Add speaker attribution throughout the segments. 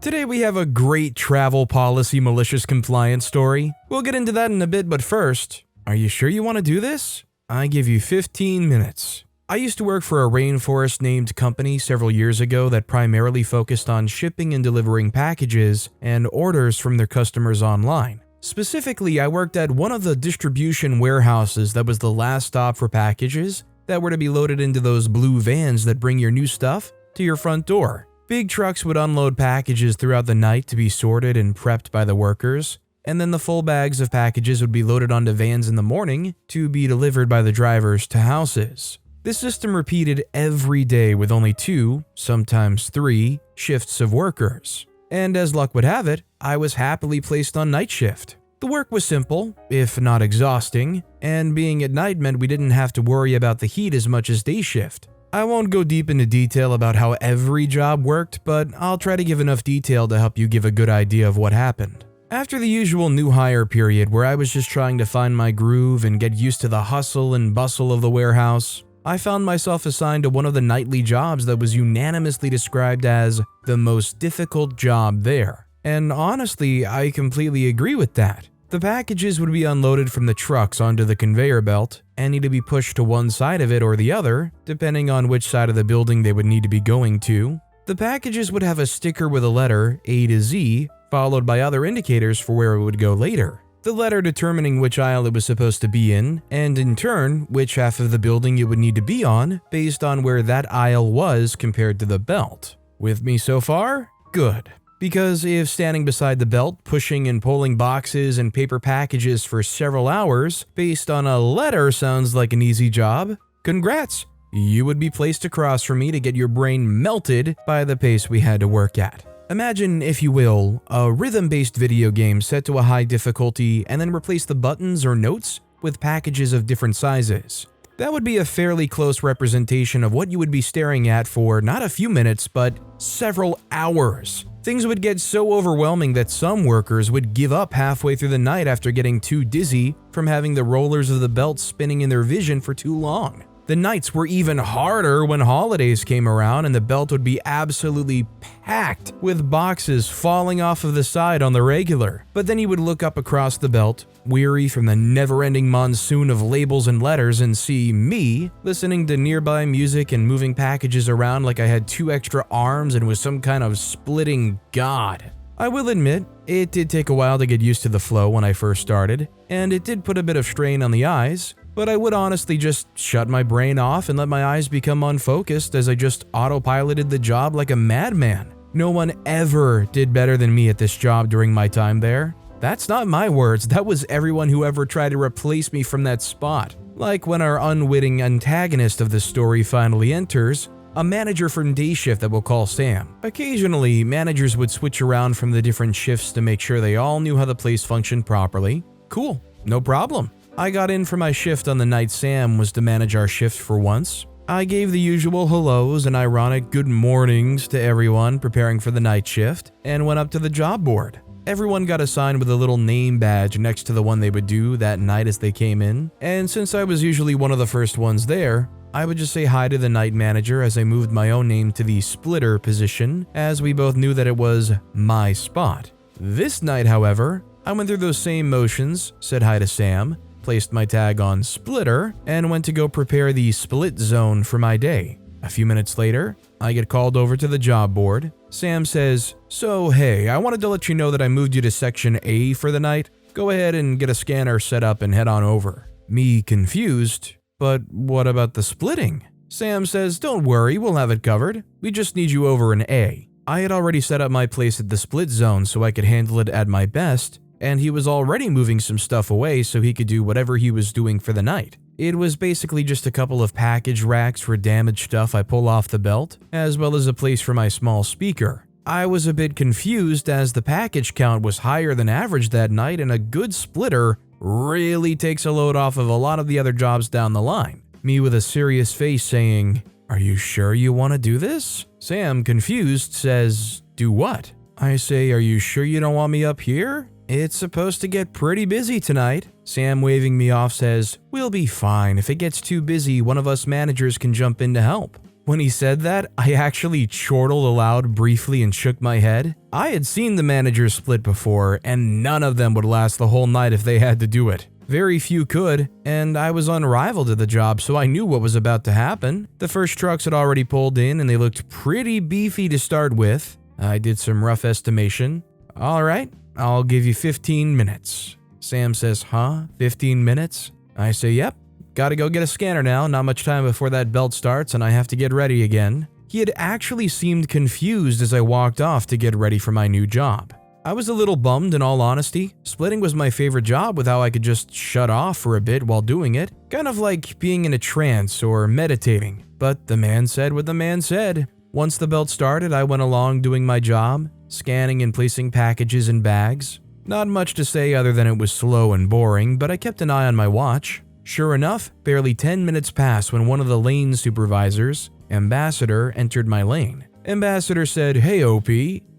Speaker 1: Today we have a great travel policy malicious compliance story. We'll get into that in a bit, but first, are you sure you want to do this? I give you 15 minutes. I used to work for a rainforest named company several years ago that primarily focused on shipping and delivering packages and orders from their customers online. Specifically, I worked at one of the distribution warehouses that was the last stop for packages that were to be loaded into those blue vans that bring your new stuff to your front door. Big trucks would unload packages throughout the night to be sorted and prepped by the workers, and then the full bags of packages would be loaded onto vans in the morning to be delivered by the drivers to houses. This system repeated every day with only 2, sometimes 3, shifts of workers. And as luck would have it, I was happily placed on night shift. The work was simple, if not exhausting, and being at night meant we didn't have to worry about the heat as much as day shift. I won't go deep into detail about how every job worked, but I'll try to give enough detail to help you give a good idea of what happened. After the usual new hire period where I was just trying to find my groove and get used to the hustle and bustle of the warehouse, I found myself assigned to one of the nightly jobs that was unanimously described as the most difficult job there. And honestly, I completely agree with that. The packages would be unloaded from the trucks onto the conveyor belt and need to be pushed to one side of it or the other, depending on which side of the building they would need to be going to. The packages would have a sticker with a letter A to Z, followed by other indicators for where it would go later. The letter determining which aisle it was supposed to be in, and in turn, which half of the building it would need to be on, based on where that aisle was compared to the belt. With me so far? Good. Because if standing beside the belt, pushing and pulling boxes and paper packages for several hours based on a letter sounds like an easy job, congrats! You would be placed across from me to get your brain melted by the pace we had to work at. Imagine, if you will, a rhythm-based video game set to a high difficulty and then replace the buttons or notes with packages of different sizes. That would be a fairly close representation of what you would be staring at for not a few minutes, but several hours. Things would get so overwhelming that some workers would give up halfway through the night after getting too dizzy from having the rollers of the belt spinning in their vision for too long. The nights were even harder when holidays came around and the belt would be absolutely packed with boxes falling off of the side on the regular. But then you would look up across the belt, weary from the never-ending monsoon of labels and letters, and see me listening to nearby music and moving packages around like I had 2 extra arms and was some kind of splitting god. I will admit, it did take a while to get used to the flow when I first started, and it did put a bit of strain on the eyes, but I would honestly just shut my brain off and let my eyes become unfocused as I just autopiloted the job like a madman. No one ever did better than me at this job during my time there. That's not my words, that was everyone who ever tried to replace me from that spot. Like when our unwitting antagonist of the story finally enters, a manager from day shift that we'll call Sam. Occasionally, managers would switch around from the different shifts to make sure they all knew how the place functioned properly. Cool, no problem. I got in for my shift on the night Sam was to manage our shift for once. I gave the usual hellos and ironic good mornings to everyone preparing for the night shift and went up to the job board. Everyone got assigned with a little name badge next to the one they would do that night as they came in, and since I was usually one of the first ones there, I would just say hi to the night manager as I moved my own name to the splitter position, as we both knew that it was my spot. This night, however, I went through those same motions, said hi to Sam, placed my tag on splitter, and went to go prepare the split zone for my day. A few minutes later, I get called over to the job board. Sam says, "So hey, I wanted to let you know that I moved you to section A for the night. Go ahead and get a scanner set up and head on over." Me confused, "But what about the splitting?" Sam says, "Don't worry, we'll have it covered. We just need you over in A." I had already set up my place at the split zone so I could handle it at my best, and he was already moving some stuff away so he could do whatever he was doing for the night. It was basically just a couple of package racks for damaged stuff I pull off the belt, as well as a place for my small speaker. I was a bit confused as the package count was higher than average that night, and a good splitter really takes a load off of a lot of the other jobs down the line. Me with a serious face saying, "Are you sure you want to do this?" Sam, confused, says, "Do what?" I say, "Are you sure you don't want me up here? It's supposed to get pretty busy tonight." Sam, waving me off, says, "We'll be fine. If it gets too busy, one of us managers can jump in to help." When he said that, I actually chortled aloud briefly and shook my head. I had seen the managers split before, and none of them would last the whole night if they had to do it. Very few could, and I was unrivaled at the job, so I knew what was about to happen. The first trucks had already pulled in, and they looked pretty beefy to start with. I did some rough estimation. All right, I'll give you 15 minutes. Sam says, huh? 15 minutes? I say, yep. Gotta go get a scanner now, not much time before that belt starts, and I have to get ready again. He had actually seemed confused as I walked off to get ready for my new job. I was a little bummed in all honesty. Splitting was my favorite job with how I could just shut off for a bit while doing it, kind of like being in a trance or meditating. But the man said what the man said. Once the belt started, I went along doing my job, scanning and placing packages in bags. Not much to say other than it was slow and boring, but I kept an eye on my watch. Sure enough, barely 10 minutes passed when one of the lane supervisors, Ambassador, entered my lane. Ambassador said, "Hey OP,"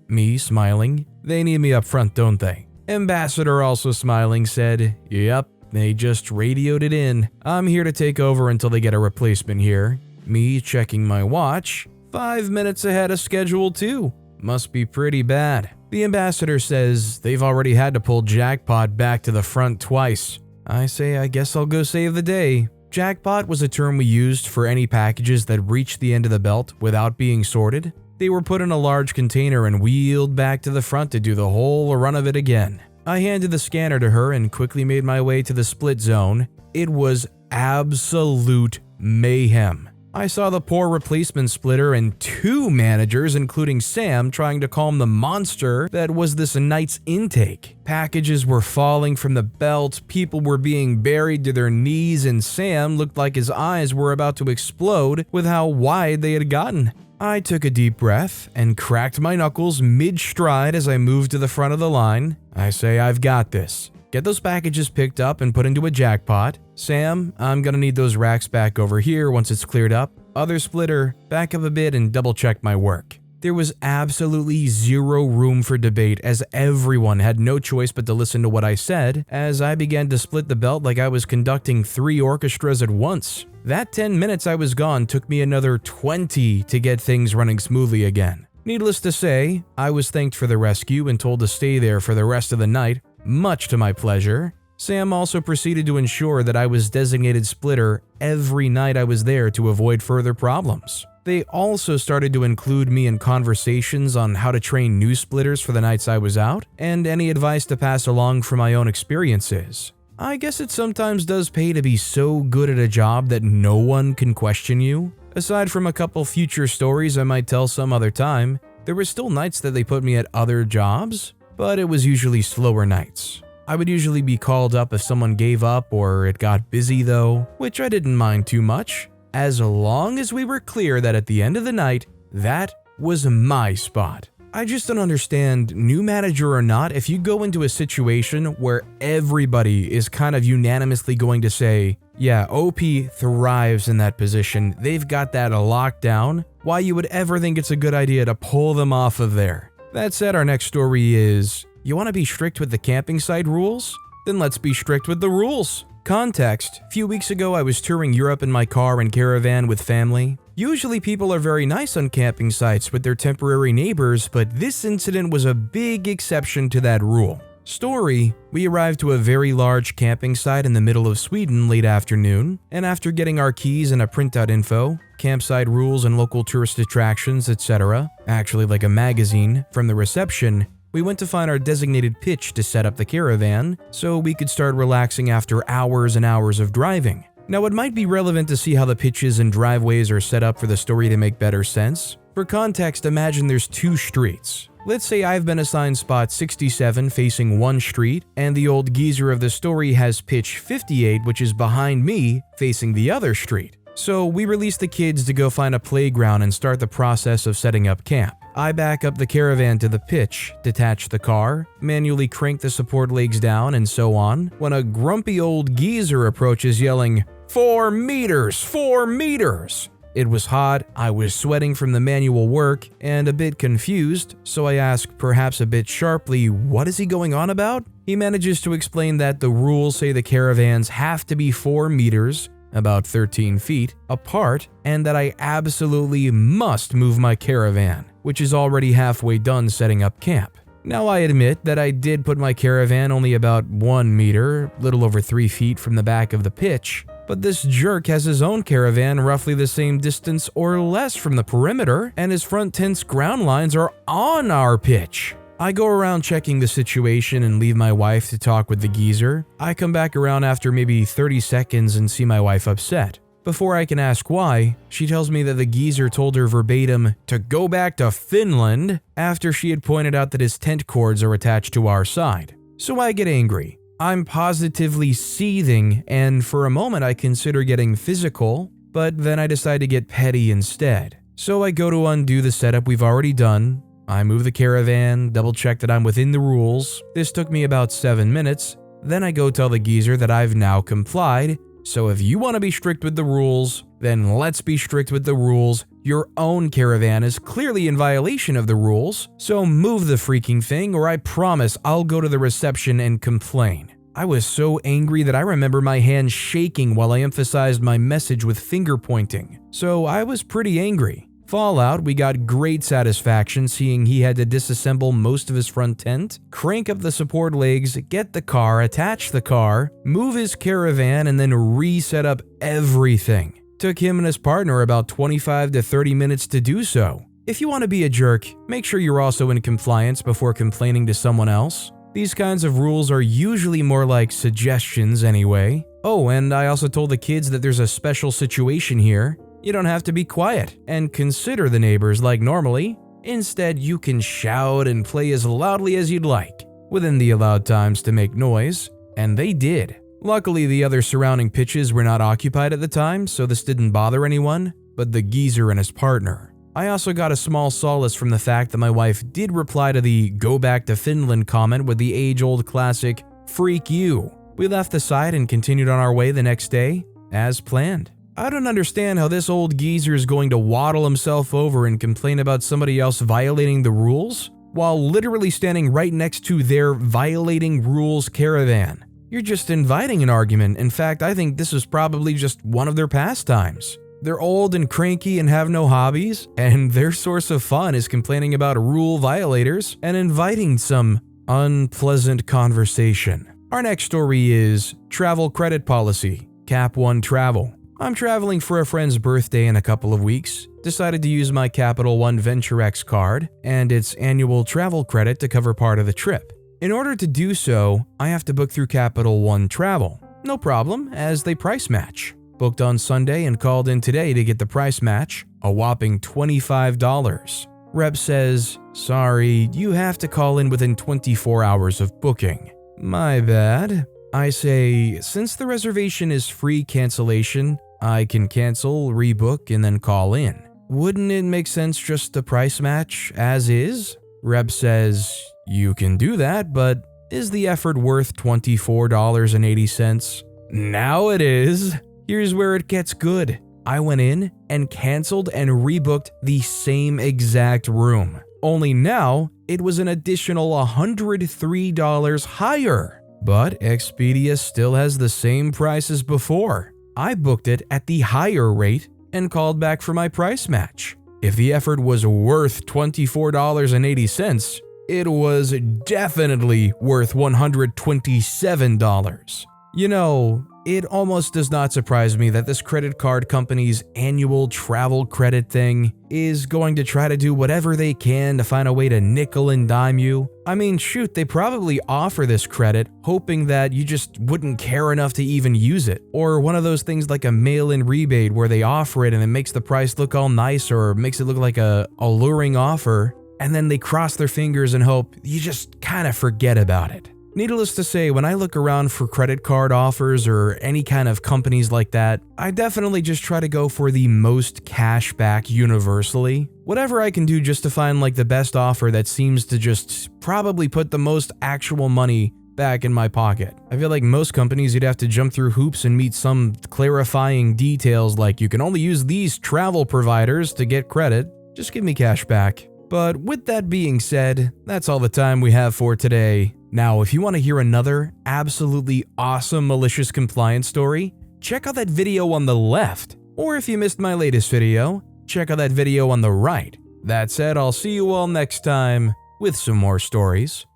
Speaker 1: me smiling. "They need me up front, don't they?" Ambassador, also smiling, said, "Yep, they just radioed it in. I'm here to take over until they get a replacement here." Me checking my watch, 5 minutes ahead of schedule too. Must be pretty bad. The ambassador says they've already had to pull Jackpot back to the front twice. I say I guess I'll go save the day. Jackpot was a term we used for any packages that reached the end of the belt without being sorted. They were put in a large container and wheeled back to the front to do the whole run of it again. I handed the scanner to her and quickly made my way to the split zone. It was absolute mayhem. I saw the poor replacement splitter and 2 managers, including Sam, trying to calm the monster that was this night's intake. Packages were falling from the belt, people were being buried to their knees, and Sam looked like his eyes were about to explode with how wide they had gotten. I took a deep breath and cracked my knuckles mid-stride as I moved to the front of the line. I say, "I've got this. Get those packages picked up and put into a Jackpot. Sam, I'm gonna need those racks back over here once it's cleared up. Other splitter, back up a bit and double check my work." There was absolutely zero room for debate as everyone had no choice but to listen to what I said as I began to split the belt like I was conducting 3 orchestras at once. That 10 minutes I was gone took me another 20 to get things running smoothly again. Needless to say, I was thanked for the rescue and told to stay there for the rest of the night, much to my pleasure. Sam also proceeded to ensure that I was designated splitter every night I was there to avoid further problems. They also started to include me in conversations on how to train new splitters for the nights I was out, and any advice to pass along from my own experiences. I guess it sometimes does pay to be so good at a job that no one can question you. Aside from a couple future stories I might tell some other time, there were still nights that they put me at other jobs, but it was usually slower nights. I would usually be called up if someone gave up or it got busy though, which I didn't mind too much, as long as we were clear that at the end of the night, that was my spot. I just don't understand, new manager or not, if you go into a situation where everybody is kind of unanimously going to say, yeah, OP thrives in that position, they've got that locked down, why you would ever think it's a good idea to pull them off of there. That said, our next story is, you want to be strict with the camping site rules? Then let's be strict with the rules. Context: a few weeks ago I was touring Europe in my car and caravan with family. Usually people are very nice on camping sites with their temporary neighbors, but this incident was a big exception to that rule. Story: we arrived to a very large camping site in the middle of Sweden late afternoon, and after getting our keys and a printout info, campsite rules and local tourist attractions, etc., actually like a magazine, from the reception, we went to find our designated pitch to set up the caravan so we could start relaxing after hours and hours of driving. Now, it might be relevant to see how the pitches and driveways are set up for the story to make better sense. For context, imagine there's 2 streets. Let's say I've been assigned spot 67 facing one street, and the old geezer of the story has pitch 58, which is behind me, facing the other street. So we release the kids to go find a playground and start the process of setting up camp. I back up the caravan to the pitch, detach the car, manually crank the support legs down, and so on, when a grumpy old geezer approaches yelling, 4 meters, 4 meters! It was hot, I was sweating from the manual work, and a bit confused, so I ask, perhaps a bit sharply, what is he going on about? He manages to explain that the rules say the caravans have to be 4 meters, about 13 feet, apart, and that I absolutely must move my caravan. which is already halfway done setting up camp. Now I admit that I did put my caravan only about 1 meter, little over 3 feet from the back of the pitch, but this jerk has his own caravan roughly the same distance or less from the perimeter, and his front tent's ground lines are on our pitch. I go around checking the situation and leave my wife to talk with the geezer. I come back around after maybe 30 seconds and see my wife upset. Before I can ask why, she tells me that the geezer told her verbatim to go back to Finland after she had pointed out that his tent cords are attached to our side. So I get angry. I'm positively seething, and for a moment I consider getting physical, but then I decide to get petty instead. So I go to undo the setup we've already done. I move the caravan, double check that I'm within the rules. This took me about 7 minutes. Then I go tell the geezer that I've now complied. So if you want to be strict with the rules, then let's be strict with the rules. Your own caravan is clearly in violation of the rules, so move the freaking thing or I promise I'll go to the reception and complain. I was so angry that I remember my hand shaking while I emphasized my message with finger pointing, so I was pretty angry. Fallout, we got great satisfaction seeing he had to disassemble most of his front tent, crank up the support legs, get the car, attach the car, move his caravan, and then reset up everything. Took him and his partner about 25 to 30 minutes to do so. If you want to be a jerk, make sure you're also in compliance before complaining to someone else. These kinds of rules are usually more like suggestions anyway. Oh, and I also told the kids that there's a special situation here. You don't have to be quiet and consider the neighbors like normally. Instead, you can shout and play as loudly as you'd like, within the allowed times to make noise, and they did. Luckily, the other surrounding pitches were not occupied at the time, so this didn't bother anyone, but the geezer and his partner. I also got a small solace from the fact that my wife did reply to the "go back to Finland" comment with the age-old classic, "freak you." We left the site and continued on our way the next day, as planned. I don't understand how this old geezer is going to waddle himself over and complain about somebody else violating the rules, while literally standing right next to their violating rules caravan. You're just inviting an argument. In fact, I think this is probably just one of their pastimes. They're old and cranky and have no hobbies, and their source of fun is complaining about rule violators and inviting some unpleasant conversation. Our next story is Travel Credit Policy, CapOne Trave. I'm traveling for a friend's birthday in a couple of weeks. Decided to use my Capital One Venture X card and its annual travel credit to cover part of the trip. In order to do so, I have to book through Capital One Travel. No problem, as they price match. Booked on Sunday and called in today to get the price match, a whopping $25. Rep says, "Sorry, you have to call in within 24 hours of booking." My bad. I say, since the reservation is free cancellation, I can cancel, rebook, and then call in. Wouldn't it make sense just to price match as is? Rep says, "You can do that, but is the effort worth $24.80? Now it is. Here's where it gets good. I went in and canceled and rebooked the same exact room. Only now, it was an additional $103 higher. But Expedia still has the same price as before. I booked it at the higher rate and called back for my price match. If the effort was worth $24.80, it was definitely worth $127. You know, it almost does not surprise me that this credit card company's annual travel credit thing is going to try to do whatever they can to find a way to nickel and dime you. I mean, shoot, they probably offer this credit hoping that you just wouldn't care enough to even use it. Or one of those things like a mail-in rebate where they offer it and it makes the price look all nice or makes it look like a alluring offer, and then they cross their fingers and hope you just kind of forget about it. Needless to say, when I look around for credit card offers or any kind of companies like that, I definitely just try to go for the most cash back universally. Whatever I can do just to find like the best offer that seems to just probably put the most actual money back in my pocket. I feel like most companies you'd have to jump through hoops and meet some clarifying details like you can only use these travel providers to get credit. Just give me cash back. But with that being said, that's all the time we have for today. Now, if you want to hear another absolutely awesome malicious compliance story, check out that video on the left. Or if you missed my latest video, check out that video on the right. That said, I'll see you all next time with some more stories.